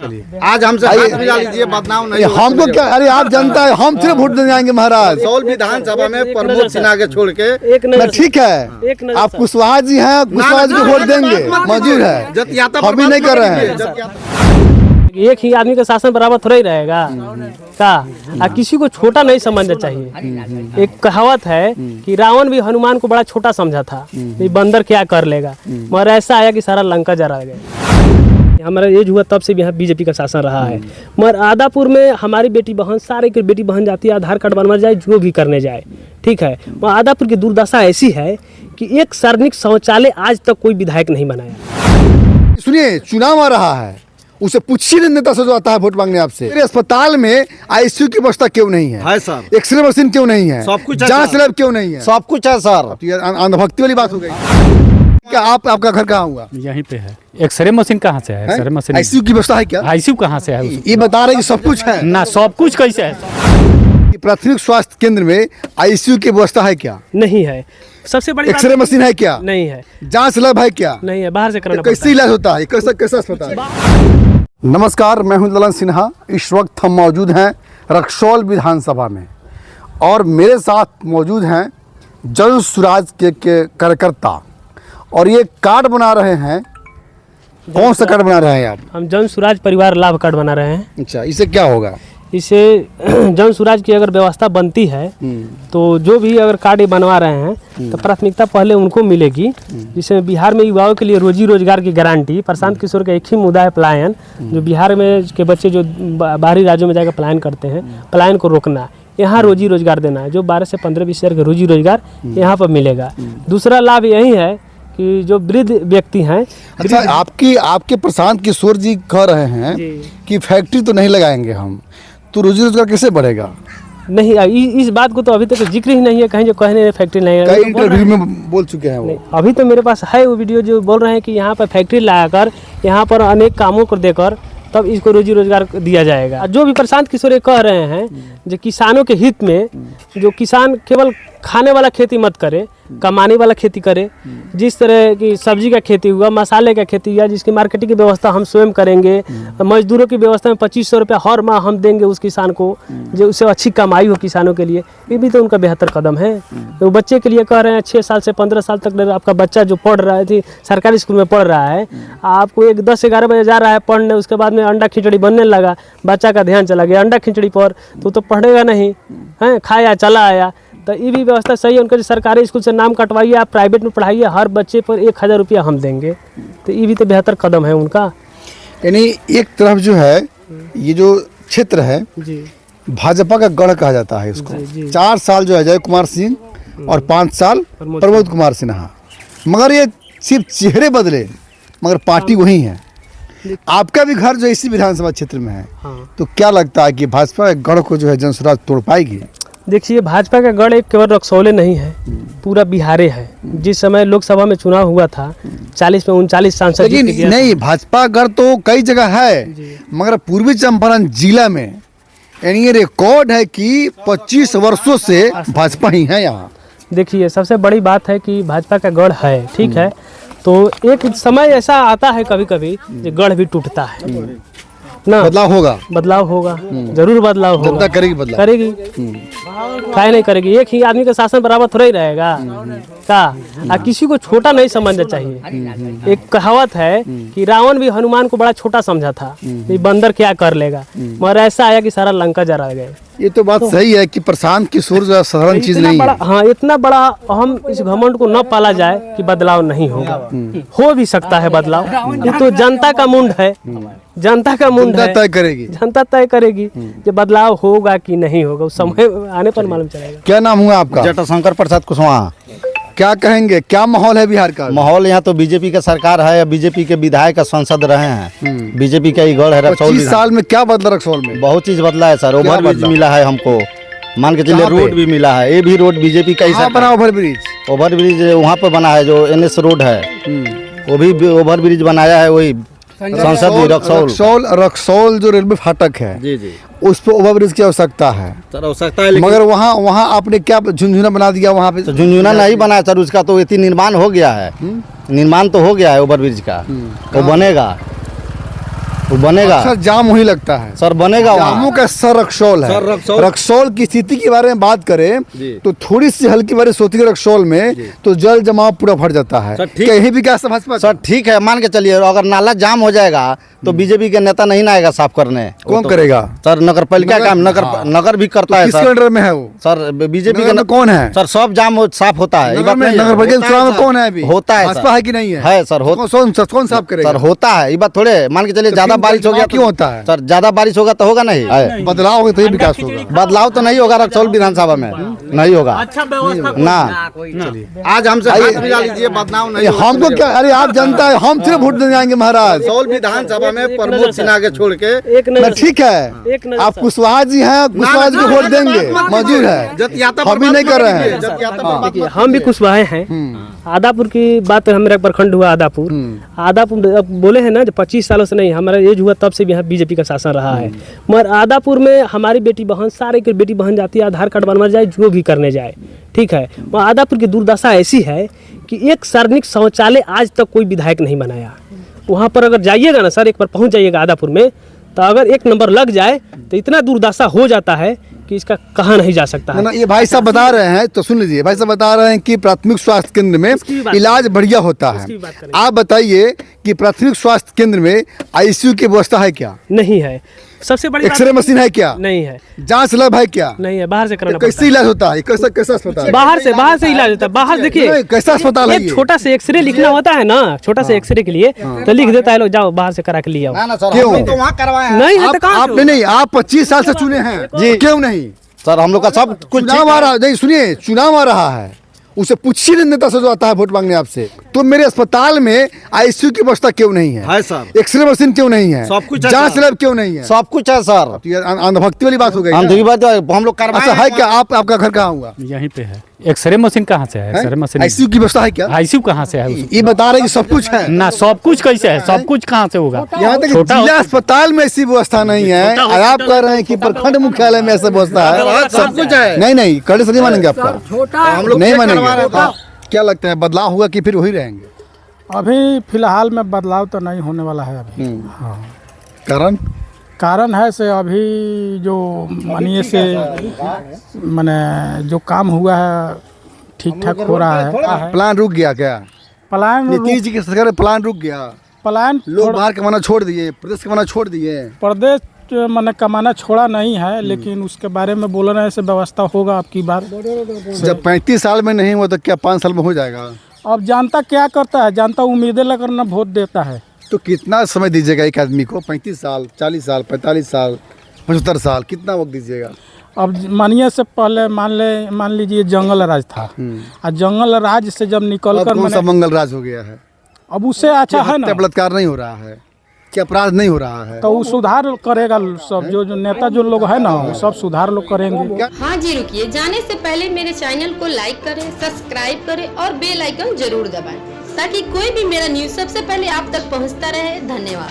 आज हमसे हाथ मिला लीजिए, बदनाम नहीं हमको क्या, अरे आप जनता है, हम सिर्फ वोट देने आएंगे महाराज। रक्सौल विधानसभा में प्रमोद सिन्हा के छोड़ के ठीक है, आप कुशवाहा जी हैं, कुशवाहा जी को वोट देंगे, मंजूर है, हम भी नहीं कर रहे हैं। एक ही आदमी का शासन बराबर थोड़ा ही रहेगा का, किसी को छोटा नहीं समझना चाहिए। एक कहावत है कि रावण भी हनुमान को बड़ा छोटा समझा था, ये बंदर क्या कर लेगा, मगर ऐसा आया कि सारा लंका जला गया। हमारा एज हुआ तब से यहाँ बीजेपी का शासन रहा है, मगर आदापुर में हमारी बेटी बहन, सारे की बेटी बहन जाती है, आधार कार्ड बनवा जाए, जो भी करने जाए, ठीक है। मगर आदापुर की दुर्दशा ऐसी है कि एक सार्वजनिक शौचालय आज तक कोई विधायक नहीं बनाया। सुनिए, चुनाव आ रहा है, उसे पूछिए नेता से जो आता है वोट मांगने आपसे, मेरे अस्पताल में आईसीयू की व्यवस्था क्यों नहीं है सर, एक्सरे मशीन क्यों नहीं है, सब कुछ जांच लैब क्यों नहीं है, सब कुछ है सर। अंधभक्ति वाली बात हो गई। क्या आपका घर कहाँ हुआ? यहीं पे है। एक्सरे मशीन कहाँ से है? एक्सरे मशीन, आईसीयू की व्यवस्था है क्या? आईसीयू कहाँ से है? ये बता रहे कि सब कुछ है ना, सब कुछ कैसे है? प्राथमिक स्वास्थ्य केंद्र में आईसीयू की व्यवस्था है क्या? नहीं है। सबसे बड़ी एक्सरे मशीन है क्या? नहीं है। जांच लैब है क्या? नहीं है, बाहर से कराना कैसे पड़ता है। इलाज होता है? कैसा अस्पताल? नमस्कार, मैं हूं ललन सिन्हा। इस वक्त हम मौजूद हैं रक्सौल विधानसभा में और मेरे साथ मौजूद हैं जन सुराज के कार्यकर्ता, और ये कार्ड बना रहे हैं। कौन सा कार्ड बना रहे हैं आप? हम जन सुराज परिवार लाभ कार्ड बना रहे हैं। अच्छा, इससे क्या होगा? इससे जन सुराज की अगर व्यवस्था बनती है तो जो भी अगर कार्ड ये बनवा रहे हैं तो प्राथमिकता पहले उनको मिलेगी, जिसमें बिहार में युवाओं के लिए रोजी रोजगार की गारंटी। प्रशांत किशोर का एक ही मुद्दा है पलायन, जो बिहार में के बच्चे जो बाहरी राज्यों में जाकर पलायन करते हैं, पलायन को रोकना, यहाँ रोजी रोजगार देना है। जो 12 से 15-20 हज़ार का रोजी रोजगार यहाँ पर मिलेगा। दूसरा लाभ यही है कि जो वृद्ध व्यक्ति हैं। अच्छा, आपके प्रशांत किशोर जी कह रहे हैं कि फैक्ट्री तो नहीं लगाएंगे हम, तो रोजी रोजगार कैसे बढ़ेगा? नहीं, इस बात को तो अभी तक जिक्र ही नहीं है कहीं, जो कहने फैक्ट्री नहीं है। कई इंटरव्यू में बोल चुके हैं वो। अभी तो मेरे पास है वो वीडियो जो बोल रहे हैं कि यहाँ पर फैक्ट्री लगाकर, यहाँ पर अनेक कामों को देकर तब इसको रोजी रोजगार दिया जाएगा। जो भी प्रशांत किशोर ये कह रहे हैं जो किसानों के हित में, जो किसान केवल खाने वाला खेती मत करे, कमाने वाला खेती करे। जिस तरह की सब्जी का खेती हुआ, मसाले का खेती हुआ, जिसकी मार्केटिंग की व्यवस्था हम स्वयं करेंगे। मजदूरों की व्यवस्था में 2500 रुपया हर माह हम देंगे उस किसान को, जो उससे अच्छी कमाई हो किसानों के लिए। ये भी तो उनका बेहतर कदम है। तो बच्चे के लिए कह रहे हैं 6 साल से 15 साल तक आपका बच्चा जो पढ़ रहा है, सरकारी स्कूल में पढ़ रहा है, आपको 10-11 बजे जा रहा है पढ़ने, उसके बाद में अंडा खिचड़ी बनने लगा, बच्चा का ध्यान चला गया अंडा खिचड़ी पर, तो पढ़ेगा नहीं है, खाया चला आया। तो ये भी व्यवस्था सही है उनका, सरकारी स्कूल से नाम कटवाइए, आप प्राइवेट में पढ़ाइए, हर बच्चे पर 1000 रुपया हम देंगे। तो ये भी तो बेहतर कदम है उनका। यानी एक तरफ जो है ये जो क्षेत्र है जी, भाजपा का गढ़ कहा जाता है इसको। 4 साल जो अजय कुमार सिंह और 5 साल प्रमोद कुमार सिन्हा, मगर ये सिर्फ चेहरे बदले, मगर पार्टी वही है। आपका भी घर जो इसी विधानसभा क्षेत्र में है, तो क्या लगता है कि भाजपा के गढ़ को जो है जनसुराज तोड़ पाएगी? देखिए, भाजपा का गढ़ एक केवल रक्सौले नहीं है, पूरा बिहारे है। जिस समय लोकसभा में चुनाव हुआ था 40 में 39 सांसद नहीं, भाजपा गढ़ तो कई जगह है, मगर पूर्वी चंपारण जिला में यानी ये रिकॉर्ड है कि 25 वर्षों से भाजपा ही है यहाँ। देखिए, सबसे बड़ी बात है कि भाजपा का गढ़ है, ठीक है, तो एक समय ऐसा आता है कभी कभी जो गढ़ भी टूटता है ना। बदलाव होगा, जरूर बदलाव होगा। जनता करेगी बदलाव, करेगी, काहे नहीं करेगी। एक ही आदमी का शासन बराबर थोड़ा ही रहेगा का, किसी को छोटा नहीं समझना चाहिए। एक कहावत है कि रावण भी हनुमान को बड़ा छोटा समझा था, ये बंदर क्या कर लेगा, मगर ऐसा आया कि सारा लंका जला गया। ये तो बात सही है कि प्रशांत किशोर जो साधारण चीज नहीं है। हाँ, इतना बड़ा हम इस घमंड को न पाला जाए कि बदलाव नहीं होगा। हो भी सकता है बदलाव, ये तो जनता का मुंड है, जनता का मुंड है, जनता तय करेगी कि बदलाव होगा कि नहीं होगा, उस समय आने पर मालूम चलेगा। क्या नाम हुआ आपका? जटाशंकर प्रसाद कुशवाहा। क्या कहेंगे, क्या माहौल है बिहार का? माहौल यहाँ तो बीजेपी का सरकार है, बीजेपी के विधायक सांसद रहे हैं, बीजेपी का ही गढ़ है रक्सौल। 25 साल में क्या बदला रक्सौल में? बहुत चीज बदला है सर। ओवर ब्रिज मिला है हमको, मान के चलिए रोड भी मिला है, ये भी रोड बीजेपी का ही सर बना। ओवर ब्रिज वहाँ पर बना है, जो NS रोड है, वो भी ओवर ब्रिज बनाया है वही सांसद रक्सौल जो रेलवे फाटक है जी जी, उस पर ओवर ब्रिज की आवश्यकता है सर, आवश्यकता है। मगर वहाँ आपने क्या झुंझुना बना दिया वहाँ पे? तो झुंझुना नहीं बनाया सर, उसका तो इतनी निर्माण हो गया है, निर्माण तो हो गया है ओवर ब्रिज का, वो बनेगा। वो बनेगा अक्सर जाम वही लगता है। सर, बनेगा जामों वहाँ। का सर रक्सौल है। सर, रक्सौल। रक्सौल की स्थिति के बारे में बात करें जी। तो थोड़ी सी हल्की बारिश होती है रक्सौल में तो जल जमाव पूरा भर जाता है। सर, ठीक। कहीं भी क्या भाजपा सर ठीक है, मान के चलिए, अगर नाला जाम हो जाएगा तो बीजेपी के नेता नहीं ना आएगा साफ करने। कौन तो- करेगा? सर नगर पालिका नगर- काम हाँ। नगर भी करता है किसके सर। अंडर में है वो? सर बीजेपी नगर के में कौन है? सर सब जाम साफ होता है। ये नगर बात में नहीं है। नगर पालिका होता चुनाव में सर। कौन है अभी? होता है भाजपा सर। है कि नहीं है? है सर, कौन साफ करेगा? सर होता है, ये बात थोड़े मान के चलिए तो ज्यादा फिर बारिश हो गया बदलाव क्यों होता है? सर ज्यादा बारिश होगा तो होगा नहीं। है। बदलाव होगा तभी विकास होगा। बदलाव तो नहीं होगा रक्सौल विधानसभा में, नहीं होगा ना। आज हमसे हाथ मिला लीजिए, बदलाव नहीं होगा। हमको क्या, अरे आप जनता है, हम सिर्फ वोट देने जाएंगे महाराज। रक्सौल विधानसभा में प्रमोद सिन्हा के छोड़ के एक ना, नजर ठीक है, एक नजर आप सर। कुशवाहा जी हैं, कुशवाहा जी को वोट देंगे, मंजूर है। जतियाता हम भी नहीं कर रहे हैं। देखिए, हम भी कुशवाहे हैं। आदापुर की बात, हमारा प्रखंड हुआ आदापुर। आदापुर अब बोले हैं ना, जो 25 सालों से नहीं, हमारा एज हुआ तब से भी यहाँ बीजेपी का शासन रहा है। मगर आदापुर में हमारी बेटी बहन, सारे की बेटी बहन जाती है, आधार कार्ड बनवा जाए, जो भी करने जाए, ठीक है। वहाँ आदापुर की दुर्दशा ऐसी है कि एक सार्वजनिक शौचालय आज तक कोई विधायक नहीं बनाया। वहाँ पर अगर जाइएगा ना सर, एक बार पहुँच जाइएगा आदापुर में, तो अगर एक नंबर लग जाए तो इतना दुर्दशा हो जाता है कि इसका कहा नहीं जा सकता ना है। ना, ये भाई साहब बता रहे हैं, तो सुन लीजिए, भाई साहब बता रहे हैं कि प्राथमिक स्वास्थ्य केंद्र में उसकी भी बात इलाज बढ़िया होता है। उसकी भी बात करेंगे। आप बताइए कि प्राथमिक स्वास्थ्य केंद्र में आईसीयू की व्यवस्था है क्या? नहीं है। सबसे बड़ी बात एक्सरे मशीन है क्या? नहीं है, जांच लैब है क्या? नहीं है, बाहर से कराना कैसे पड़ता इलाज होता है? कैसा अस्पताल है। है? बाहर से इलाज होता है। बाहर देखिए, नहीं, कैसा अस्पताल है एक ये? छोटा से एक्सरे लिखना होता है ना, छोटा से एक्सरे के लिए तो लिख देता है, लोग जाओ बाहर से करा के लिए आओ। ना ना सर, क्यों? हमने तो वहाँ करवाए हैं। नहीं है तो आप कहाँ से नहीं, आप 25 साल से चुने हैं जी। क्यों नहीं? सर हम लोग का सब कुछ चुनाव आ रहा, नहीं सुनिए, चुनाव आ रहा है, उसे पूछिए नेता से जो आता है वोट मांगने आपसे, तो मेरे अस्पताल में आईसीयू की व्यवस्था क्यों नहीं है? है सर। एक्सरे मशीन क्यों नहीं है? सब कुछ है जांच सर। लैब क्यों नहीं है? सब कुछ है सर। तो ये अंधभक्ति वाली बात हो गई हम ना? दूसरी बात हम लोग करवाए अच्छा है हैं। क्या? आपका घर कहाँ हुआ? यहीं पे है। एक्सरे मशीन कहाँ से है? एक्सरे मशीन आईसीयू की व्यवस्था है क्या? आईसीयू कहाँ से है उसमें? ये बता रहे कि सब कुछ है। ना सब कुछ कैसे है? सब कुछ कहाँ से होगा? यहाँ तक छोटा जिला अस्पताल में ऐसी व्यवस्था नहीं है, और आप कह रहे हैं कि प्रखंड मुख्यालय में ऐसा व्यवस्था है। सब कुछ है। नहीं नहीं, कड़े से नहीं मानेंगे आपका, हम लोग नहीं चेक करवा मानेंगे। रहे थे। हाँ, क्या लगता है, बदलाव हुआ कि फिर वही रहेंगे? अभी फिलहाल में बदलाव तो नहीं होने वाला है अभी। हाँ, कारण कारण है से अभी जो मानिए से माने जो काम हुआ है ठीक ठाक हो रहा है। प्लान रुक गया क्या? प्लान नीतीश जी की सरकार में प्लान रुक गया, प्लान लोग बाहर कमाना छोड़ दिए, प्रदेश कमाना छोड़ दिए। प्रदेश मैंने कमाना छोड़ा नहीं है, लेकिन उसके बारे में बोल रहे हैं से व्यवस्था होगा अब की बार। जब 35 साल में नहीं हुआ तो क्या 5 साल में हो जाएगा? अब जनता क्या करता है, जनता उम्मीदें लेकर ना वोट देता है। तो कितना समय दीजिएगा एक आदमी को? 35 साल, 40 साल, 45 साल, 75 साल, कितना वक्त दीजिएगा? अब मानिए से पहले मान लीजिए जंगल राज था, और जंगल राज से जब निकल अब कर कौन सा मंगल राज हो गया है? अब उससे अच्छा है ना, हत्या बलात्कार नहीं हो रहा है, क्या अपराध नहीं हो रहा है? तो वो सुधार करेगा सब। जो नेता जो लोग है ना, वो सब सुधार लोग करेंगे। हाँ जी, रुकिए, जाने से पहले मेरे चैनल को लाइक करें, सब्सक्राइब करें और बेल आइकन जरूर दबाएं, ताकि कोई भी मेरा न्यूज़ सबसे पहले आप तक पहुंचता रहे। धन्यवाद।